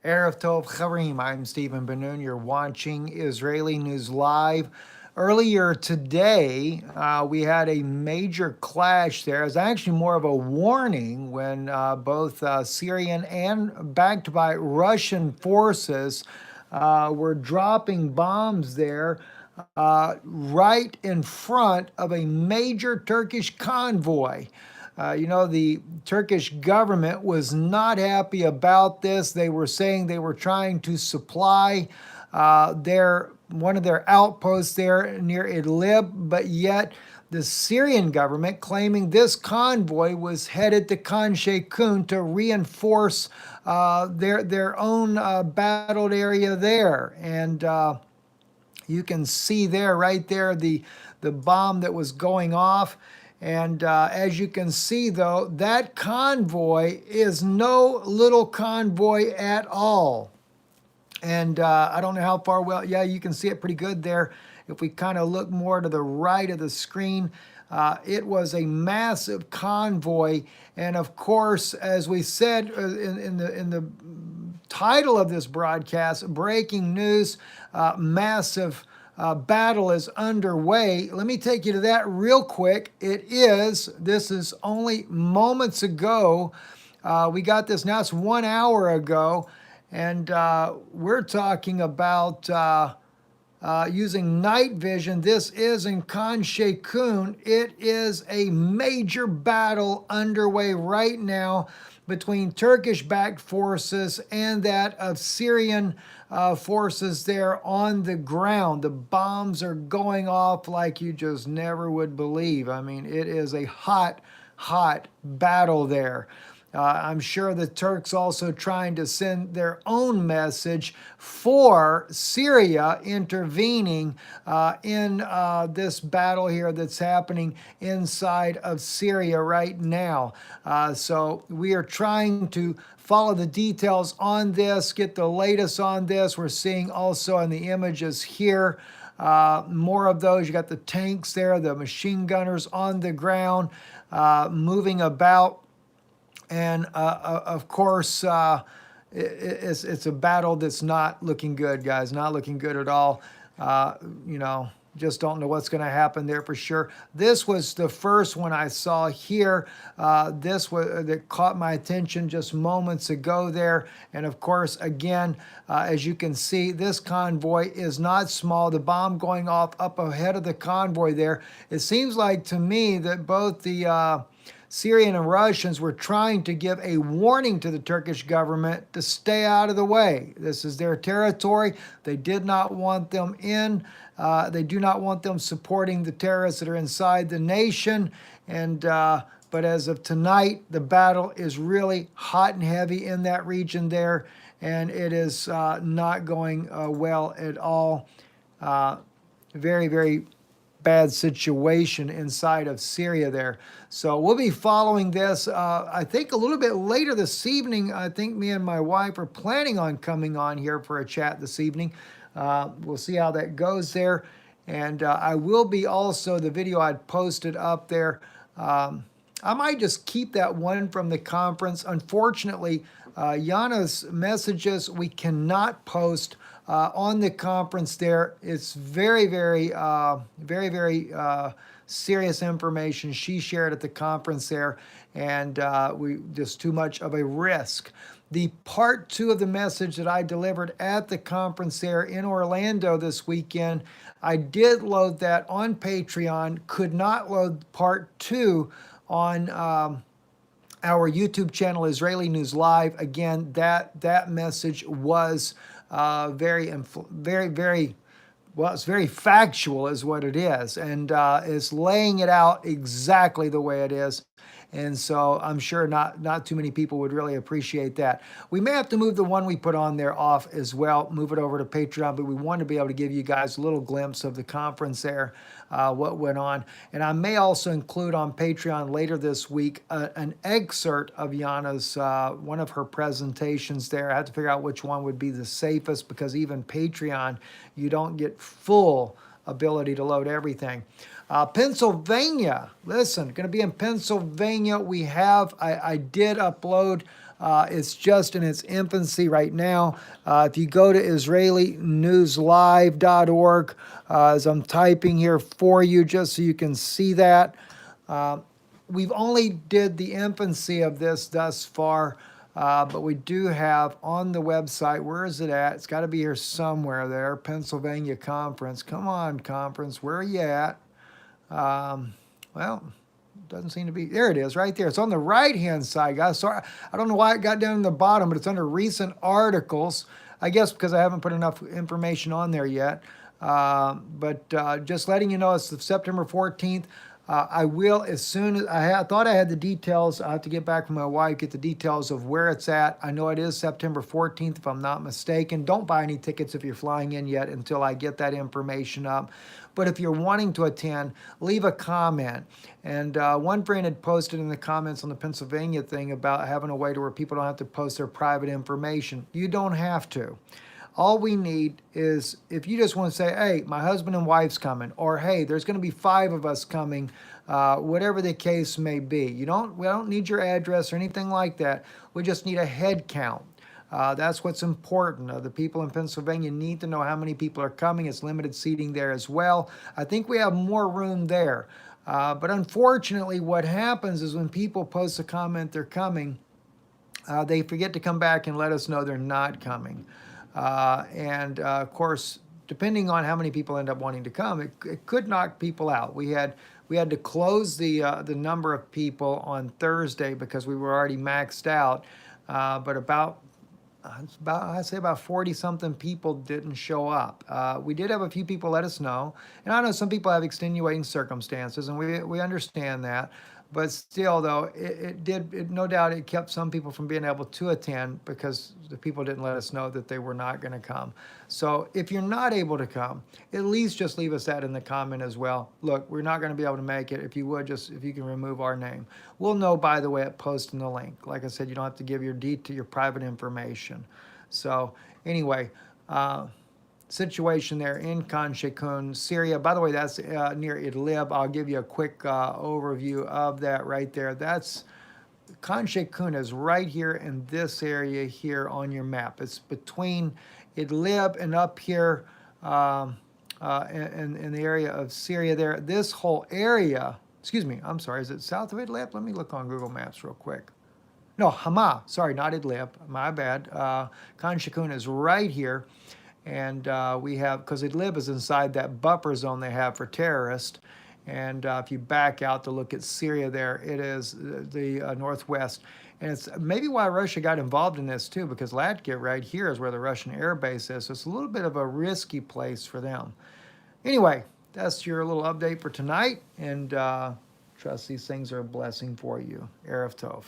Erev Tov Charim. I'm Stephen Ben-Nun. You're watching Israeli News Live. Earlier today, we had a major clash there. It was actually more of a warning when both Syrian and backed by Russian forces were dropping bombs there right in front of a major Turkish convoy. The Turkish government was not happy about this. They were saying they were trying to supply their one of their outposts there near Idlib, but yet the Syrian government claiming this convoy was headed to Khan Sheikhun to reinforce their own battled area there, and you can see there, right there, the bomb that was going off. And as you can see, though, that convoy is no little convoy at all. And I don't know how far well, yeah, you can see it pretty good there. If we kind of look more to the right of the screen, it was a massive convoy. And of course, as we said in the title of this broadcast, breaking news, massive battle is underway. Let me take you to that real quick. This is only moments ago. We got this now, it's 1 hour ago. And we're talking about using night vision. This is in Khan Sheikhun. It is a major battle underway right now between Turkish-backed forces and that of Syrian forces there on the ground. The bombs are going off like you just never would believe. I mean, it is a hot, hot battle there. I'm sure the Turks also trying to send their own message for Syria intervening in this battle here that's happening inside of Syria right now. So we are trying to follow the details on this, get the latest on this. We're seeing also in the images here more of those. You got the tanks there, the machine gunners on the ground, moving about. And of course, it's a battle that's not looking good, guys. Not looking good at all. Just don't know what's going to happen there for sure. This was the first one I saw here. That caught my attention just moments ago there. And of course, again, as you can see, this convoy is not small. The bomb going off up ahead of the convoy there. It seems like to me that both the Syrian and Russians were trying to give a warning to the Turkish government to stay out of the way. This is their territory. They did not want them in. They do not want them supporting the terrorists that are inside the nation. But as of tonight, the battle is really hot and heavy in that region there, and it is not going well at all. Very, very bad situation inside of Syria there. So we'll be following this, I think a little bit later this evening. I think me and my wife are planning on coming on here for a chat this evening. We'll see how that goes there. And I will be also, the video I'd posted up there, I might just keep that one from the conference. Unfortunately, Yana's messages we cannot post on the conference there. It's very, very, very serious information she shared at the conference there, and we just too much of a risk. The part two of the message that I delivered at the conference there in Orlando this weekend, I did load that on Patreon, could not load part two on our YouTube channel, Israeli News Live. Again, that message was very, well, it's very factual is what it is, and it's laying it out exactly the way it is. And so I'm sure not too many people would really appreciate that. We may have to move the one we put on there off as well, move it over to Patreon, but we want to be able to give you guys a little glimpse of the conference there, what went on. And I may also include on Patreon later this week an excerpt of Yana's, one of her presentations there. I have to figure out which one would be the safest, because even Patreon, you don't get full ability to load everything. Pennsylvania, listen, going to be in Pennsylvania. I did upload It's just in its infancy right now. If you go to IsraeliNewsLive.org, as I'm typing here for you, just so you can see that. Uh, we've only did the infancy of this thus far, but we do have on the website, where is it at? It's got to be here somewhere there, Pennsylvania Conference. Come on, conference, where are you at? Well, doesn't seem to be. There it is, right there. It's on the right-hand side, guys. Sorry, I don't know why it got down in the bottom, but it's under recent articles. I guess because I haven't put enough information on there yet. But just letting you know, it's September 14th. I will, as soon as I thought I had the details. I have to get back from my wife, get the details of where it's at. I know it is September 14th, if I'm not mistaken. Don't buy any tickets if you're flying in yet until I get that information up. But if you're wanting to attend, leave a comment. And one friend had posted in the comments on the Pennsylvania thing about having a way to where people don't have to post their private information. You don't have to. All we need is, if you just want to say, hey, my husband and wife's coming, or hey, there's going to be 5 of us coming, whatever the case may be. We don't need your address or anything like that. We just need a head count. That's what's important. The people in Pennsylvania need to know how many people are coming. It's limited seating there as well. I think we have more room there. But unfortunately, what happens is when people post a comment they're coming, they forget to come back and let us know they're not coming. Of course, depending on how many people end up wanting to come, it could knock people out. We had to close the number of people on Thursday because we were already maxed out. But I'd say about 40 something people didn't show up. We did have a few people let us know, and I know some people have extenuating circumstances, and we understand that. But still, though, it no doubt it kept some people from being able to attend because the people didn't let us know that they were not going to come. So if you're not able to come, at least just leave us that in the comment as well. Look, we're not going to be able to make it. If you would, just if you can remove our name, we'll know, by the way, at posting the link. Like I said, you don't have to give your private information. So anyway. Situation there in Sheikhun, Syria. By the way, that's near Idlib. I'll give you a quick overview of that right there. That's Sheikhun is right here in this area here on your map. It's between Idlib and up here in the area of Syria there. This whole area, excuse me, I'm sorry, is it south of Idlib? Let me look on Google Maps real quick. No, Hama, sorry, not Idlib, my bad. Sheikhun is right here. And we have, because Idlib is inside that buffer zone they have for terrorists. And if you back out to look at Syria there, it is the northwest. And it's maybe why Russia got involved in this too, because Latkia right here is where the Russian air base is. So it's a little bit of a risky place for them. Anyway, that's your little update for tonight. And trust these things are a blessing for you. Erev Tov.